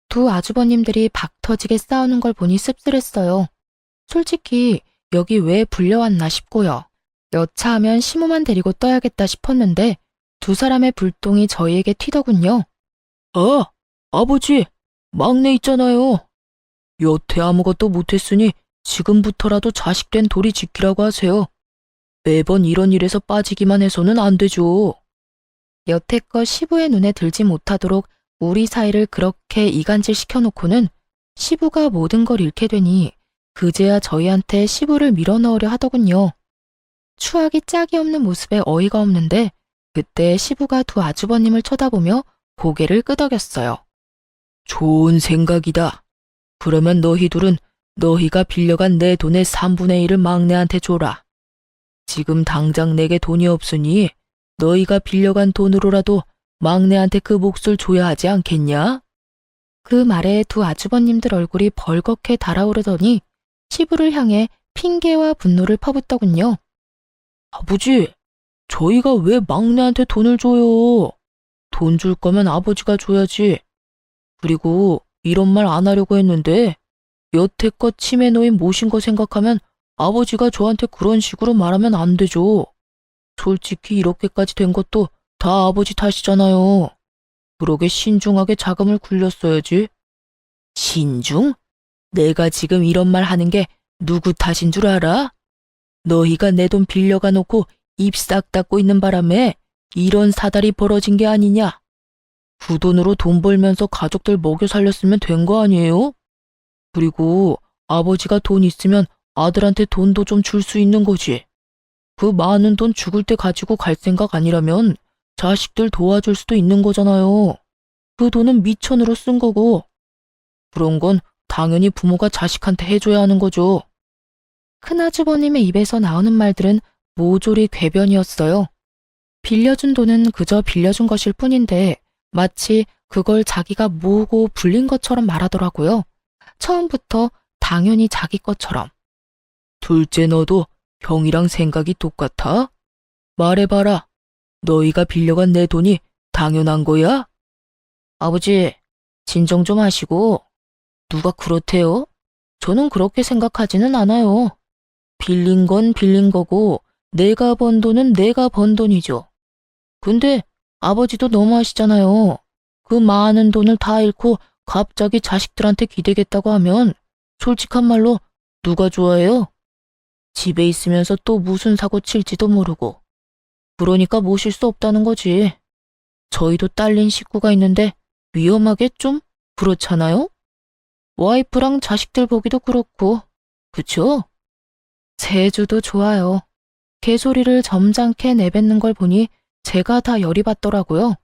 두 아주버님들이 박터지게 싸우는 걸 보니 씁쓸했어요. 솔직히 여기 왜 불려왔나 싶고요. 여차하면 시모만 데리고 떠야겠다 싶었는데 두 사람의 불똥이 저희에게 튀더군요. 아, 아버지, 막내 있잖아요. 여태 아무것도 못했으니 지금부터라도 자식된 도리 지키라고 하세요. 매번 이런 일에서 빠지기만 해서는 안 되죠. 여태껏 시부의 눈에 들지 못하도록 우리 사이를 그렇게 이간질 시켜놓고는 시부가 모든 걸 잃게 되니 그제야 저희한테 시부를 밀어넣으려 하더군요. 추하기 짝이 없는 모습에 어이가 없는데 그때 시부가 두 아주버님을 쳐다보며 고개를 끄덕였어요. 좋은 생각이다. 그러면 너희 둘은 너희가 빌려간 내 돈의 3분의 1을 막내한테 줘라. 지금 당장 내게 돈이 없으니 너희가 빌려간 돈으로라도 막내한테 그 몫을 줘야 하지 않겠냐? 그 말에 두 아주버님들 얼굴이 벌겋게 달아오르더니 시부를 향해 핑계와 분노를 퍼붓더군요. 아버지, 저희가 왜 막내한테 돈을 줘요? 돈 줄 거면 아버지가 줘야지. 그리고 이런 말 안 하려고 했는데 여태껏 치매 노인 모신 거 생각하면 아버지가 저한테 그런 식으로 말하면 안 되죠. 솔직히 이렇게까지 된 것도 다 아버지 탓이잖아요. 그러게 신중하게 자금을 굴렸어야지. 신중? 내가 지금 이런 말 하는 게 누구 탓인 줄 알아? 너희가 내 돈 빌려가 놓고 입 싹 닫고 있는 바람에 이런 사달이 벌어진 게 아니냐? 그 돈으로 돈 벌면서 가족들 먹여 살렸으면 된 거 아니에요? 그리고 아버지가 돈 있으면 아들한테 돈도 좀 줄 수 있는 거지. 그 많은 돈 죽을 때 가지고 갈 생각 아니라면 자식들 도와줄 수도 있는 거잖아요. 그 돈은 미천으로 쓴 거고. 그런 건 당연히 부모가 자식한테 해줘야 하는 거죠. 큰아주버님의 입에서 나오는 말들은 모조리 궤변이었어요. 빌려준 돈은 그저 빌려준 것일 뿐인데 마치 그걸 자기가 모으고 불린 것처럼 말하더라고요. 처음부터 당연히 자기 것처럼. 둘째 너도 형이랑 생각이 똑같아? 말해봐라. 너희가 빌려간 내 돈이 당연한 거야? 아버지, 진정 좀 하시고. 누가 그렇대요? 저는 그렇게 생각하지는 않아요. 빌린 건 빌린 거고 내가 번 돈은 내가 번 돈이죠. 근데 아버지도 너무하시잖아요. 그 많은 돈을 다 잃고 갑자기 자식들한테 기대겠다고 하면 솔직한 말로 누가 좋아해요? 집에 있으면서 또 무슨 사고 칠지도 모르고. 그러니까 모실 수 없다는 거지. 저희도 딸린 식구가 있는데 위험하게 좀 그렇잖아요? 와이프랑 자식들 보기도 그렇고. 그쵸? 제주도 좋아요. 개소리를 점잖게 내뱉는 걸 보니 제가 다 열이 받더라고요.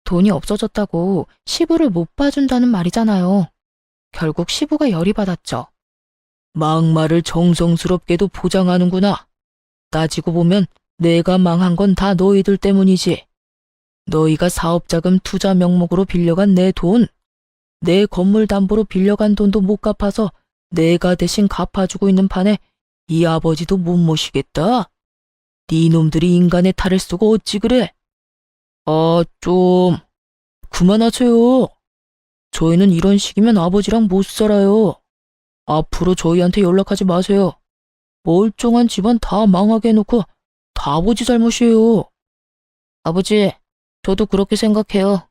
돈이 없어졌다고 시부를 못 봐준다는 말이잖아요. 결국 시부가 열이 받았죠. 막말을 정성스럽게도 포장하는구나. 따지고 보면 내가 망한 건 다 너희들 때문이지. 너희가 사업자금 투자 명목으로 빌려간 내 돈, 내 건물 담보로 빌려간 돈도 못 갚아서 내가 대신 갚아주고 있는 판에 이 아버지도 못 모시겠다. 네 놈들이 인간의 탈을 쓰고 어찌 그래? 좀 그만하세요. 저희는 이런 식이면 아버지랑 못 살아요. 앞으로 저희한테 연락하지 마세요. 멀쩡한 집안 다 망하게 해놓고 다 아버지 잘못이에요. 아버지, 저도 그렇게 생각해요.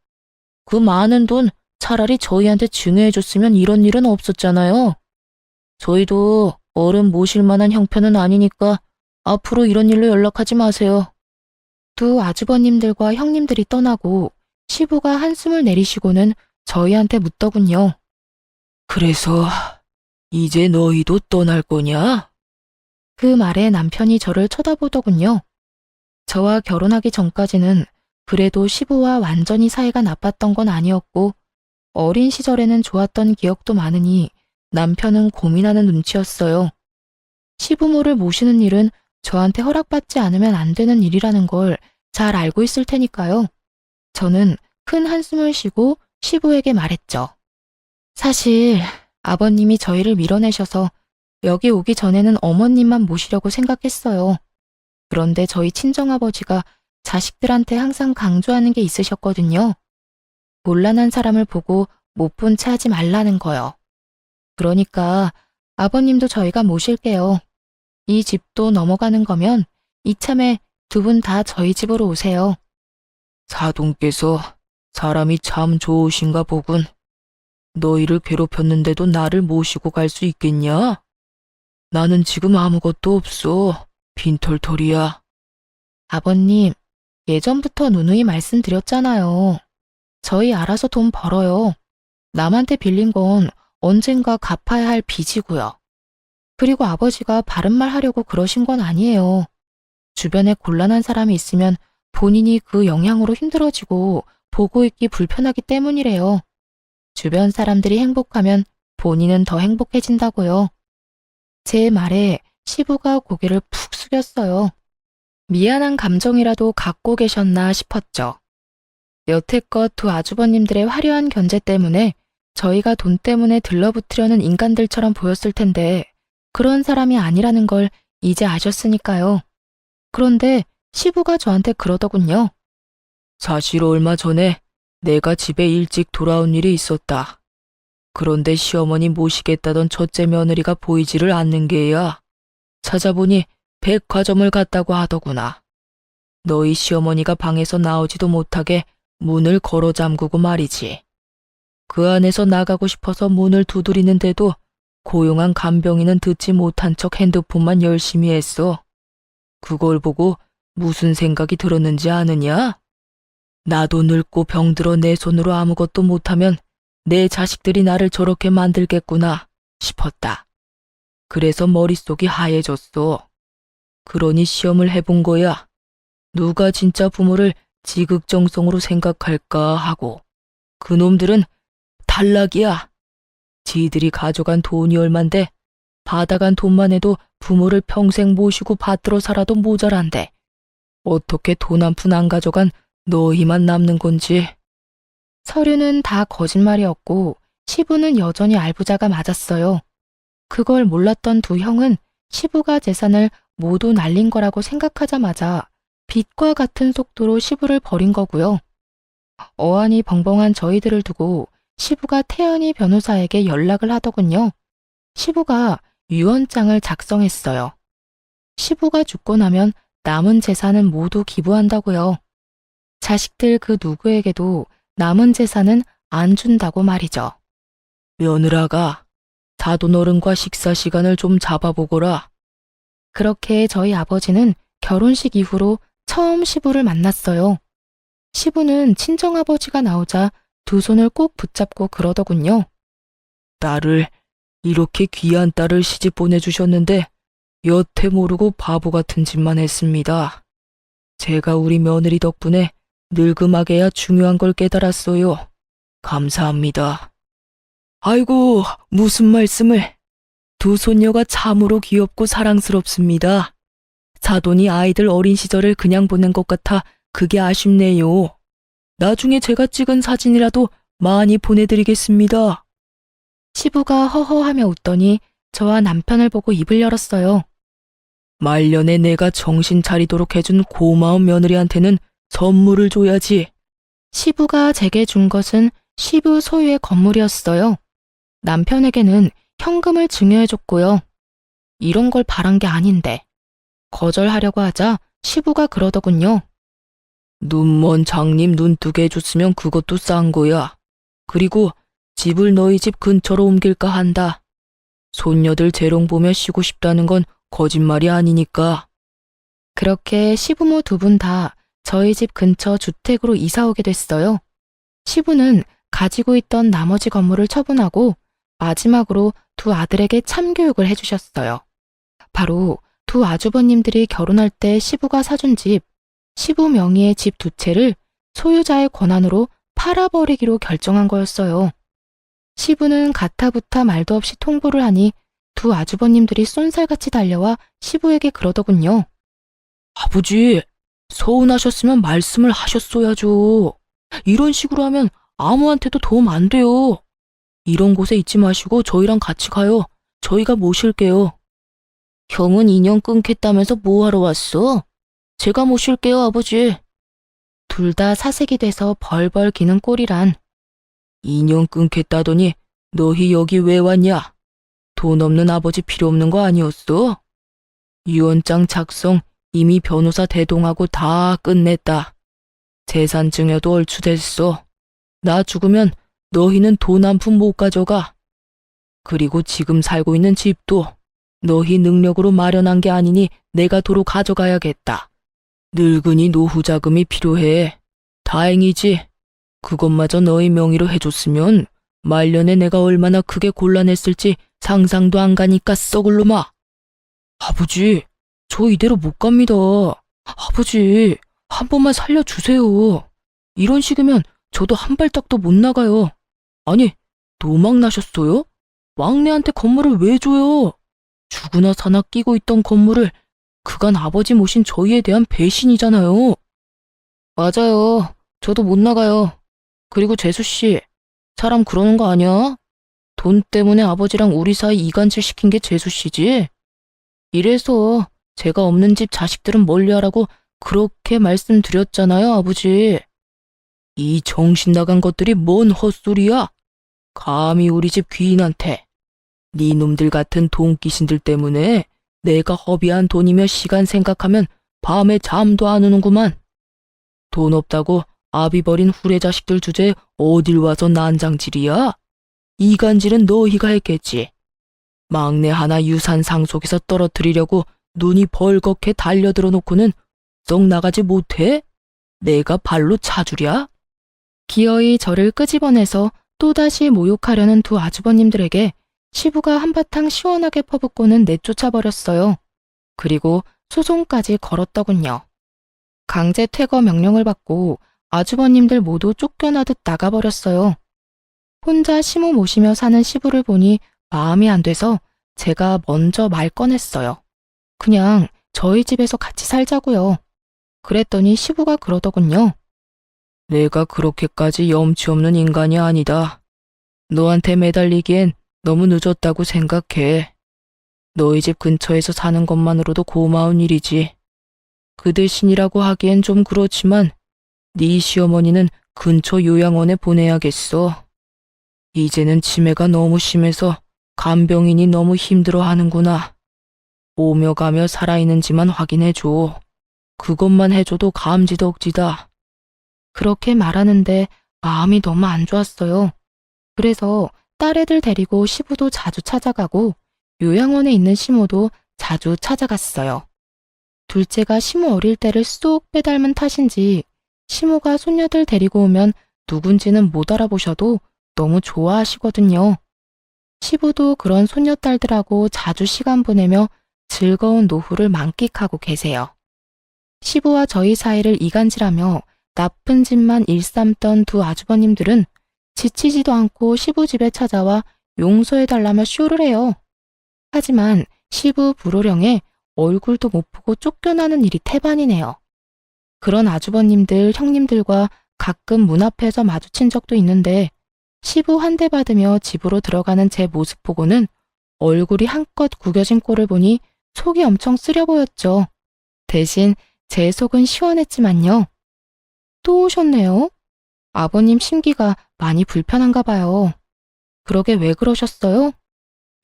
그 많은 돈 차라리 저희한테 증여해줬으면 이런 일은 없었잖아요. 저희도 어른 모실 만한 형편은 아니니까 앞으로 이런 일로 연락하지 마세요. 두 아주버님들과 형님들이 떠나고 시부가 한숨을 내리시고는 저희한테 묻더군요. 그래서 이제 너희도 떠날 거냐? 그 말에 남편이 저를 쳐다보더군요. 저와 결혼하기 전까지는 그래도 시부와 완전히 사이가 나빴던 건 아니었고 어린 시절에는 좋았던 기억도 많으니 남편은 고민하는 눈치였어요. 시부모를 모시는 일은 저한테 허락받지 않으면 안 되는 일이라는 걸 잘 알고 있을 테니까요. 저는 큰 한숨을 쉬고 시부에게 말했죠. 사실 아버님이 저희를 밀어내셔서 여기 오기 전에는 어머님만 모시려고 생각했어요. 그런데 저희 친정아버지가 자식들한테 항상 강조하는 게 있으셨거든요. 곤란한 사람을 보고 못 본 채 하지 말라는 거요. 그러니까 아버님도 저희가 모실게요. 이 집도 넘어가는 거면 이참에 두 분 다 저희 집으로 오세요. 사돈께서 사람이 참 좋으신가 보군. 너희를 괴롭혔는데도 나를 모시고 갈 수 있겠냐? 나는 지금 아무것도 없어. 빈털털이야. 아버님, 예전부터 누누이 말씀드렸잖아요. 저희 알아서 돈 벌어요. 남한테 빌린 건 언젠가 갚아야 할 빚이고요. 그리고 아버지가 바른 말 하려고 그러신 건 아니에요. 주변에 곤란한 사람이 있으면 본인이 그 영향으로 힘들어지고 보고 있기 불편하기 때문이래요. 주변 사람들이 행복하면 본인은 더 행복해진다고요. 제 말에 시부가 고개를 푹 숙였어요. 미안한 감정이라도 갖고 계셨나 싶었죠. 여태껏 두 아주버님들의 화려한 견제 때문에 저희가 돈 때문에 들러붙으려는 인간들처럼 보였을 텐데 그런 사람이 아니라는 걸 이제 아셨으니까요. 그런데 시부가 저한테 그러더군요. 사실 얼마 전에 내가 집에 일찍 돌아온 일이 있었다. 그런데 시어머니 모시겠다던 첫째 며느리가 보이지를 않는 게야. 찾아보니 백화점을 갔다고 하더구나. 너희 시어머니가 방에서 나오지도 못하게 문을 걸어 잠그고 말이지. 그 안에서 나가고 싶어서 문을 두드리는데도 고용한 간병인은 듣지 못한 척 핸드폰만 열심히 했어. 그걸 보고 무슨 생각이 들었는지 아느냐? 나도 늙고 병들어 내 손으로 아무것도 못하면 내 자식들이 나를 저렇게 만들겠구나 싶었다. 그래서 머릿속이 하얘졌어. 그러니 시험을 해본 거야. 누가 진짜 부모를 지극정성으로 생각할까 하고. 그놈들은 탈락이야. 지들이 가져간 돈이 얼만데 받아간 돈만 해도 부모를 평생 모시고 받들어 살아도 모자란데 어떻게 돈 한 푼 안 가져간 너희만 남는 건지. 서류는 다 거짓말이었고 시부는 여전히 알부자가 맞았어요. 그걸 몰랐던 두 형은 시부가 재산을 모두 날린 거라고 생각하자마자 빛과 같은 속도로 시부를 버린 거고요. 어안이 벙벙한 저희들을 두고 시부가 태연히 변호사에게 연락을 하더군요. 시부가 유언장을 작성했어요. 시부가 죽고 나면 남은 재산은 모두 기부한다고요. 자식들 그 누구에게도 남은 재산은 안 준다고 말이죠. 며느라가 사돈어른과 식사 시간을 좀 잡아보거라. 그렇게 저희 아버지는 결혼식 이후로 처음 시부를 만났어요. 시부는 친정아버지가 나오자 두 손을 꼭 붙잡고 그러더군요. 딸을, 이렇게 귀한 딸을 시집 보내주셨는데 여태 모르고 바보 같은 짓만 했습니다. 제가 우리 며느리 덕분에 늙음하게야 중요한 걸 깨달았어요. 감사합니다. 아이고, 무슨 말씀을. 두 손녀가 참으로 귀엽고 사랑스럽습니다. 사돈이 아이들 어린 시절을 그냥 보낸 것 같아 그게 아쉽네요. 나중에 제가 찍은 사진이라도 많이 보내드리겠습니다. 시부가 허허하며 웃더니 저와 남편을 보고 입을 열었어요. 말년에 내가 정신 차리도록 해준 고마운 며느리한테는 선물을 줘야지. 시부가 제게 준 것은 시부 소유의 건물이었어요. 남편에게는 현금을 증여해줬고요. 이런 걸 바란 게 아닌데 거절하려고 하자 시부가 그러더군요. 눈먼 장님 눈뜨게 해줬으면 그것도 싼 거야. 그리고 집을 너희 집 근처로 옮길까 한다. 손녀들 재롱 보며 쉬고 싶다는 건 거짓말이 아니니까. 그렇게 시부모 두 분 다 저희 집 근처 주택으로 이사 오게 됐어요. 시부는 가지고 있던 나머지 건물을 처분하고 마지막으로 두 아들에게 참교육을 해주셨어요. 바로 두 아주버님들이 결혼할 때 시부가 사준 집, 시부 명의의 집 두 채를 소유자의 권한으로 팔아버리기로 결정한 거였어요. 시부는 가타부타 말도 없이 통보를 하니 두 아주버님들이 쏜살같이 달려와 시부에게 그러더군요. 아버지, 서운하셨으면 말씀을 하셨어야죠. 이런 식으로 하면 아무한테도 도움 안 돼요. 이런 곳에 있지 마시고 저희랑 같이 가요. 저희가 모실게요. 형은 인연 끊겠다면서 뭐하러 왔어? 제가 모실게요, 아버지. 둘 다 사색이 돼서 벌벌 기는 꼴이란. 인연 끊겠다더니 너희 여기 왜 왔냐? 돈 없는 아버지 필요 없는 거 아니었어? 유언장 작성 이미 변호사 대동하고 다 끝냈다. 재산 증여도 얼추 됐어. 나 죽으면 너희는 돈 한 푼 못 가져가. 그리고 지금 살고 있는 집도 너희 능력으로 마련한 게 아니니 내가 도로 가져가야겠다. 늙은이 노후 자금이 필요해. 다행이지. 그것마저 너희 명의로 해줬으면 말년에 내가 얼마나 크게 곤란했을지 상상도 안 가니까 썩을 놈아. 아버지, 저 이대로 못 갑니다. 아버지, 한 번만 살려주세요. 이런 식이면 저도 한 발짝도 못 나가요. 아니, 노망 나셨어요? 막내한테 건물을 왜 줘요? 죽으나 사나 끼고 있던 건물을 그간 아버지 모신 저희에 대한 배신이잖아요. 맞아요. 저도 못 나가요. 그리고 재수씨, 사람 그러는 거 아니야? 돈 때문에 아버지랑 우리 사이 이간질 시킨 게 재수씨지? 이래서 제가 없는 집 자식들은 멀리하라고 그렇게 말씀드렸잖아요, 아버지. 이 정신 나간 것들이 뭔 헛소리야? 감히 우리 집 귀인한테. 네 놈들 같은 돈귀신들 때문에 내가 허비한 돈이며 시간 생각하면 밤에 잠도 안 오는구만. 돈 없다고 아비 버린 후레 자식들 주제에 어딜 와서 난장질이야? 이간질은 너희가 했겠지. 막내 하나 유산 상속에서 떨어뜨리려고 눈이 벌겋게 달려들어 놓고는 썩 나가지 못해? 내가 발로 차주랴? 기어이 저를 끄집어내서 또다시 모욕하려는 두 아주버님들에게 시부가 한바탕 시원하게 퍼붓고는 내쫓아버렸어요. 그리고 소송까지 걸었더군요. 강제 퇴거 명령을 받고 아주버님들 모두 쫓겨나듯 나가버렸어요. 혼자 시모 모시며 사는 시부를 보니 마음이 안 돼서 제가 먼저 말 꺼냈어요. 그냥 저희 집에서 같이 살자고요. 그랬더니 시부가 그러더군요. 내가 그렇게까지 염치 없는 인간이 아니다. 너한테 매달리기엔 너무 늦었다고 생각해. 너희 집 근처에서 사는 것만으로도 고마운 일이지. 그 대신이라고 하기엔 좀 그렇지만 네 시어머니는 근처 요양원에 보내야겠어. 이제는 치매가 너무 심해서 간병인이 너무 힘들어하는구나. 오며 가며 살아있는지만 확인해줘. 그것만 해줘도 감지덕지다. 그렇게 말하는데 마음이 너무 안 좋았어요. 그래서 딸애들 데리고 시부도 자주 찾아가고 요양원에 있는 시모도 자주 찾아갔어요. 둘째가 시모 어릴 때를 쏙 빼닮은 탓인지 시모가 손녀들 데리고 오면 누군지는 못 알아보셔도 너무 좋아하시거든요. 시부도 그런 손녀딸들하고 자주 시간 보내며 즐거운 노후를 만끽하고 계세요. 시부와 저희 사이를 이간질하며 나쁜 짓만 일삼던 두 아주버님들은 지치지도 않고 시부 집에 찾아와 용서해달라며 쇼를 해요. 하지만 시부 불호령에 얼굴도 못 보고 쫓겨나는 일이 태반이네요. 그런 아주버님들, 형님들과 가끔 문 앞에서 마주친 적도 있는데 시부 한 대 받으며 집으로 들어가는 제 모습 보고는 얼굴이 한껏 구겨진 꼴을 보니 속이 엄청 쓰려 보였죠. 대신 제 속은 시원했지만요. 또 오셨네요. 아버님 심기가 많이 불편한가 봐요. 그러게 왜 그러셨어요?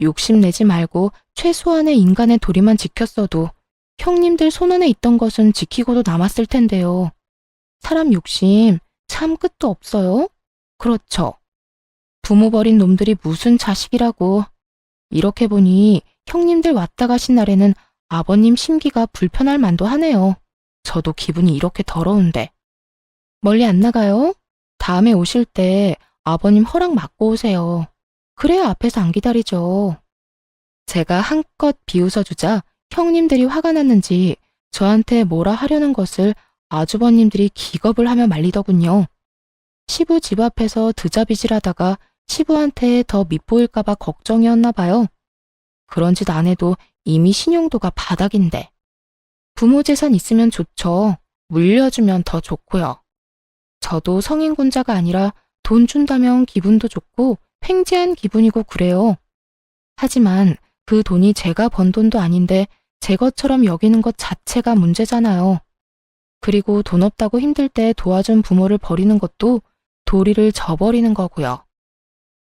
욕심내지 말고 최소한의 인간의 도리만 지켰어도 형님들 손안에 있던 것은 지키고도 남았을 텐데요. 사람 욕심 참 끝도 없어요? 그렇죠. 부모 버린 놈들이 무슨 자식이라고. 이렇게 보니 형님들 왔다 가신 날에는 아버님 심기가 불편할 만도 하네요. 저도 기분이 이렇게 더러운데. 멀리 안 나가요? 다음에 오실 때 아버님 허락 받고 오세요. 그래야 앞에서 안 기다리죠. 제가 한껏 비웃어주자 형님들이 화가 났는지 저한테 뭐라 하려는 것을 아주버님들이 기겁을 하며 말리더군요. 시부 집 앞에서 드자비질하다가 시부한테 더 밉보일까봐 걱정이었나 봐요. 그런 짓 안 해도 이미 신용도가 바닥인데. 부모 재산 있으면 좋죠. 물려주면 더 좋고요. 저도 성인군자가 아니라 돈 준다면 기분도 좋고 횡재한 기분이고 그래요. 하지만 그 돈이 제가 번 돈도 아닌데 제 것처럼 여기는 것 자체가 문제잖아요. 그리고 돈 없다고 힘들 때 도와준 부모를 버리는 것도 도리를 저버리는 거고요.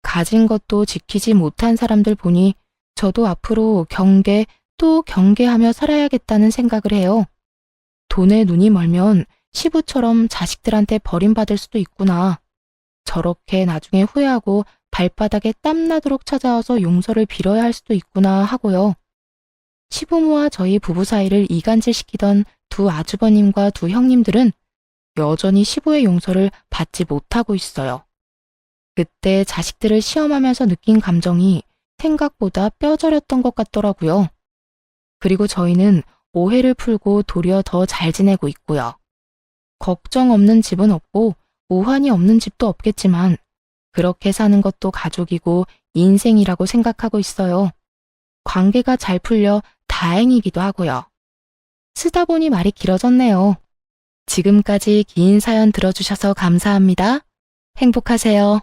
가진 것도 지키지 못한 사람들 보니 저도 앞으로 경계 또 경계하며 살아야겠다는 생각을 해요. 돈에 눈이 멀면 시부처럼 자식들한테 버림받을 수도 있구나. 저렇게 나중에 후회하고 발바닥에 땀나도록 찾아와서 용서를 빌어야 할 수도 있구나 하고요. 시부모와 저희 부부 사이를 이간질시키던 두 아주버님과 두 형님들은 여전히 시부의 용서를 받지 못하고 있어요. 그때 자식들을 시험하면서 느낀 감정이 생각보다 뼈저렸던 것 같더라고요. 그리고 저희는 오해를 풀고 도리어 더 잘 지내고 있고요. 걱정 없는 집은 없고 오한이 없는 집도 없겠지만 그렇게 사는 것도 가족이고 인생이라고 생각하고 있어요. 관계가 잘 풀려 다행이기도 하고요. 쓰다 보니 말이 길어졌네요. 지금까지 긴 사연 들어주셔서 감사합니다. 행복하세요.